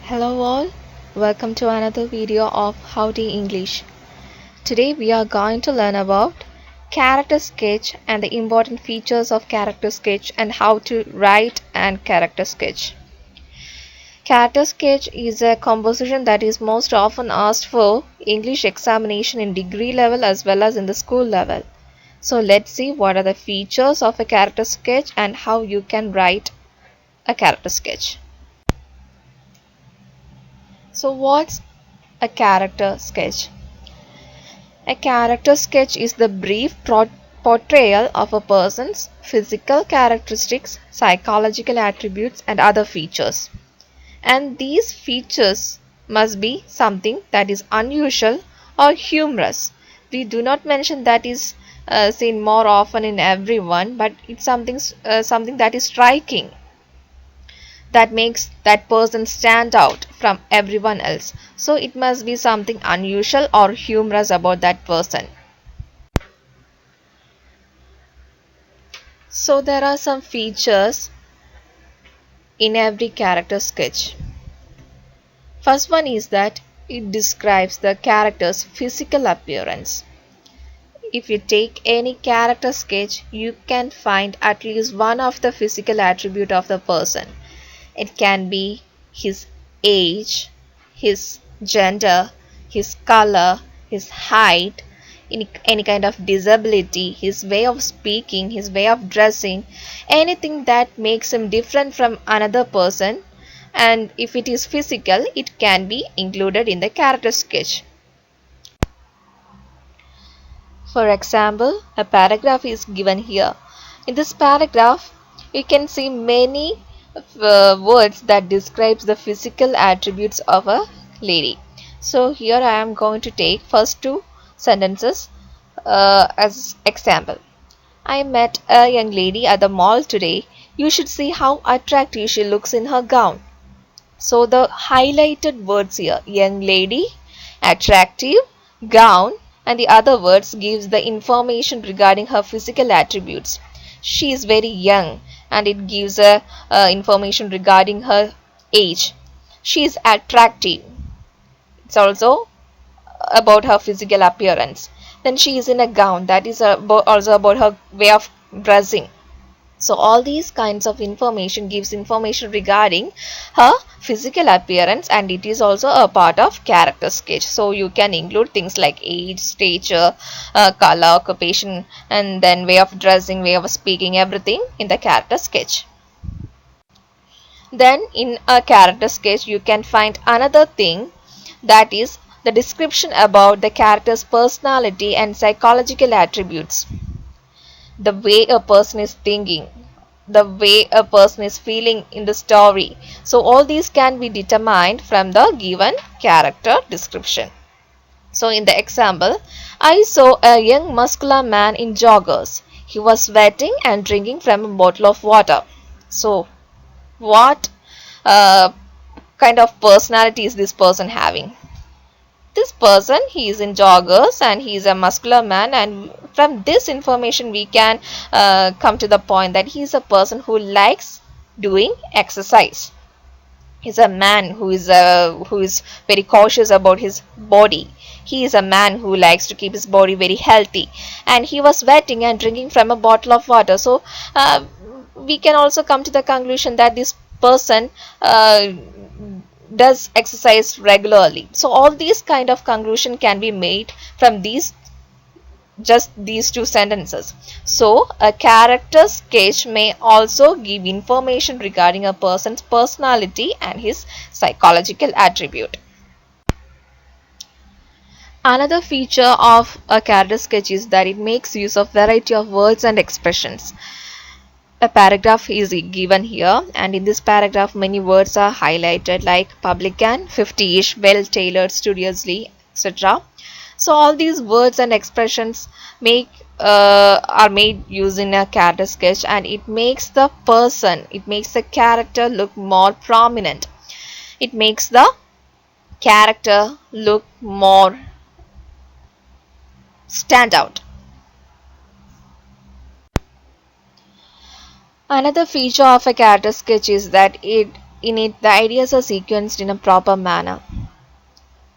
Hello all, welcome to another video of Howdy English. Today we are going to learn about character sketch and the important features of character sketch and how to write and character sketch. Character sketch is a composition that is most often asked for English examination in degree level as well as in the school level. So let's see what are the features of a character sketch and how you can write a character sketch. So what's a character sketch? A character sketch is the brief portrayal of a person's physical characteristics, psychological attributes, and other features. And these features must be something that is unusual or humorous. We do not mention that is seen more often in everyone, but it's something that is striking, that makes that person stand out from everyone else. So it must be something unusual or humorous about that person. So there are some features in every character sketch. First one is that it describes the character's physical appearance. If you take any character sketch, you can find at least one of the physical attribute of the person. It can be his age, his gender, his color, his height, any kind of disability, his way of speaking, his way of dressing, anything that makes him different from another person. And if it is physical, it can be included in the character sketch. For example, a paragraph is given here. In this paragraph, you can see many words that describes the physical attributes of a lady. So here I am going to take first two sentences as example. I met a young lady at the mall today. You should see how attractive she looks in her gown. So the highlighted words here, young lady, attractive, gown, and the other words gives the information regarding her physical attributes. She is very young, and it gives information regarding her age. She is attractive. It's also about her physical appearance. Then she is in a gown. That is also about her way of dressing. So all these kinds of information gives information regarding her physical appearance, and it is also a part of character sketch. So you can include things like age, stature, color, occupation, and then way of dressing, way of speaking, everything in the character sketch. Then in a character sketch you can find another thing, that is the description about the character's personality and psychological attributes. The way a person is thinking, the way a person is feeling in the story. So all these can be determined from the given character description. So in the example, I saw a young muscular man in joggers. He was sweating and drinking from a bottle of water. So what kind of personality is this person having? This person, he is in joggers and he is a muscular man, and from this information we can come to the point that he is a person who likes doing exercise. He is a man who is very cautious about his body. He is a man who likes to keep his body very healthy, and he was sweating and drinking from a bottle of water. So we can also come to the conclusion that this person does exercise regularly. So all these kind of conclusion can be made from just these two sentences. So a character sketch may also give information regarding a person's personality and his psychological attribute. Another feature of a character sketch is that it makes use of variety of words and expressions. A paragraph is given here, and in this paragraph many words are highlighted like publican, 50-ish, well-tailored, studiously, etc. So all these words and expressions are made using a character sketch, and it makes the character look more prominent. It makes the character look more stand out. Another feature of a character sketch is that it in it the ideas are sequenced in a proper manner.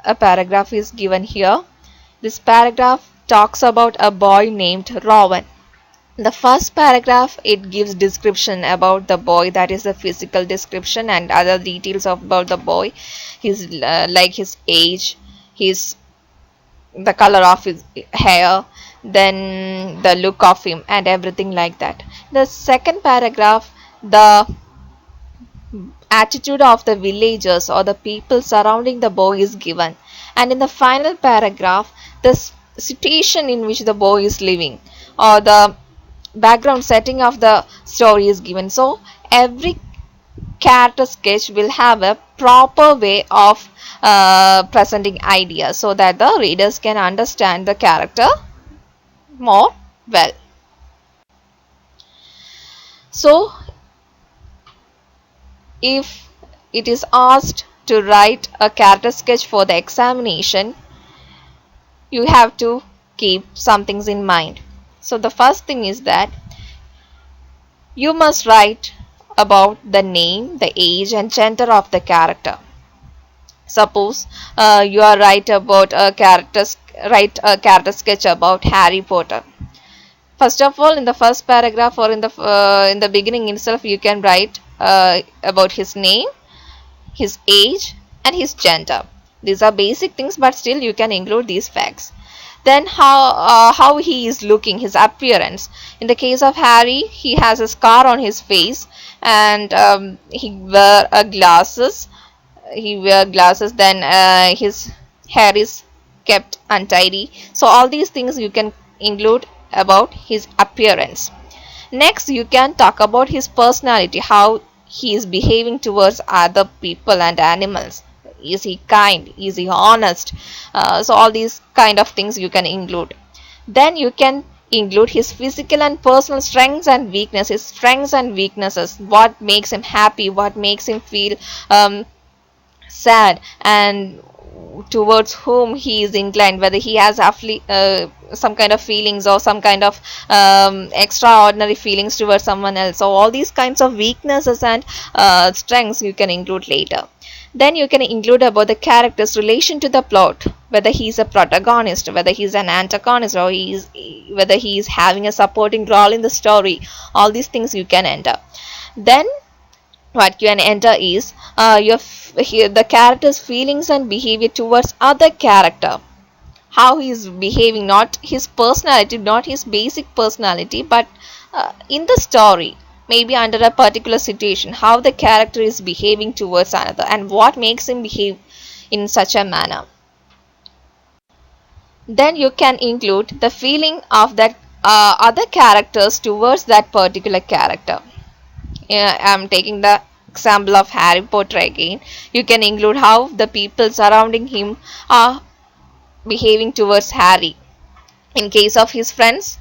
A paragraph is given here. This paragraph talks about a boy named Rowan. The first paragraph, it gives description about the boy, that is the physical description and other details about the boy, his like his age, his the color of his hair, then the look of him and everything like that. The second paragraph, the attitude of the villagers or the people surrounding the boy is given, and in the final paragraph the situation in which the boy is living or the background setting of the story is given. So every character sketch will have a proper way of presenting ideas so that the readers can understand the character more well. So if it is asked to write a character sketch for the examination, you have to keep some things in mind. So the first thing is that you must write about the name, the age and gender of the character. Suppose you are write a character sketch about Harry Potter. First of all, in the first paragraph or in the beginning itself, you can write about his name, his age and his gender. These are basic things, but still you can include these facts. Then how he is looking, his appearance. In the case of Harry, he has a scar on his face and he wear glasses. Then his hair is kept untidy. So all these things you can include about his appearance. Next, you can talk about his personality, how he is behaving towards other people and animals. Is he kind? Is he honest? So all these kind of things you can include. Then you can include his physical and personal strengths and weaknesses. Strengths and weaknesses. What makes him happy? What makes him feel sad? And towards whom he is inclined, whether he has some kind of feelings or some kind of extraordinary feelings towards someone else. So all these kinds of weaknesses and strengths you can include later. Then you can include about the character's relation to the plot, whether he is a protagonist, whether he is an antagonist, or whether he is having a supporting role in the story. All these things you can enter. Then what you can enter is the character's feelings and behavior towards other character. How he is behaving, not his personality, not his basic personality, but in the story, maybe under a particular situation, how the character is behaving towards another and what makes him behave in such a manner. Then you can include the feeling of that other characters towards that particular character. I'm taking the example of Harry Potter again. You can include how the people surrounding him are behaving towards Harry. In case of his friends,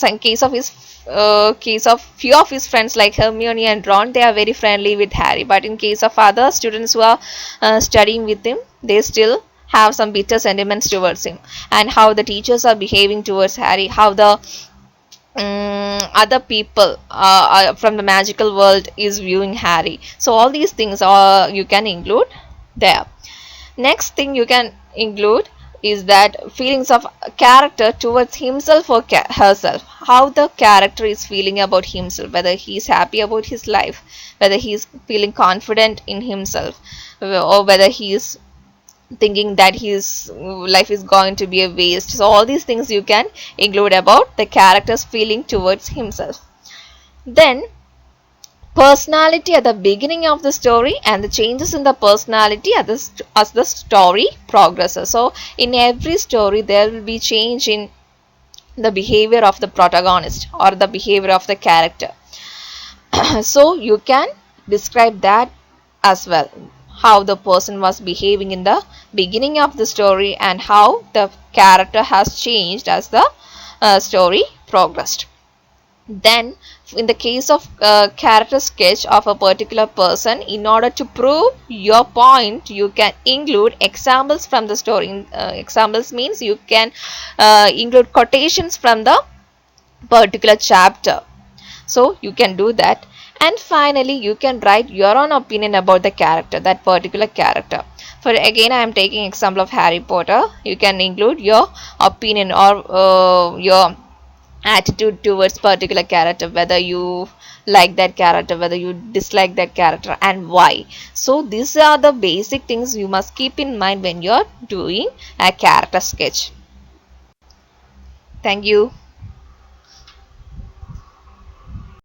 in case of few of his friends like Hermione and Ron, they are very friendly with Harry. But in case of other students who are studying with him, they still have some bitter sentiments towards him. And how the teachers are behaving towards Harry, how the other people from the magical world is viewing Harry. So all these things you can include there. Next thing you can include is that feelings of character towards himself or herself. How the character is feeling about himself, whether he is happy about his life, whether he is feeling confident in himself, or whether he is thinking that his life is going to be a waste. So all these things you can include about the character's feeling towards himself. Then personality at the beginning of the story and the changes in the personality as the story progresses. So in every story there will be change in the behavior of the protagonist or the behavior of the character. So you can describe that as well, how the person was behaving in the beginning of the story and how the character has changed as the story progressed. Then in the case of character sketch of a particular person, in order to prove your point, you can include examples from the story. Examples means you can include quotations from the particular chapter. So you can do that. And finally, you can write your own opinion about the character, that particular character. For again, I am taking example of Harry Potter. You can include your opinion or your attitude towards particular character, whether you like that character, whether you dislike that character, and why. So these are the basic things you must keep in mind when you're doing a character sketch. Thank you.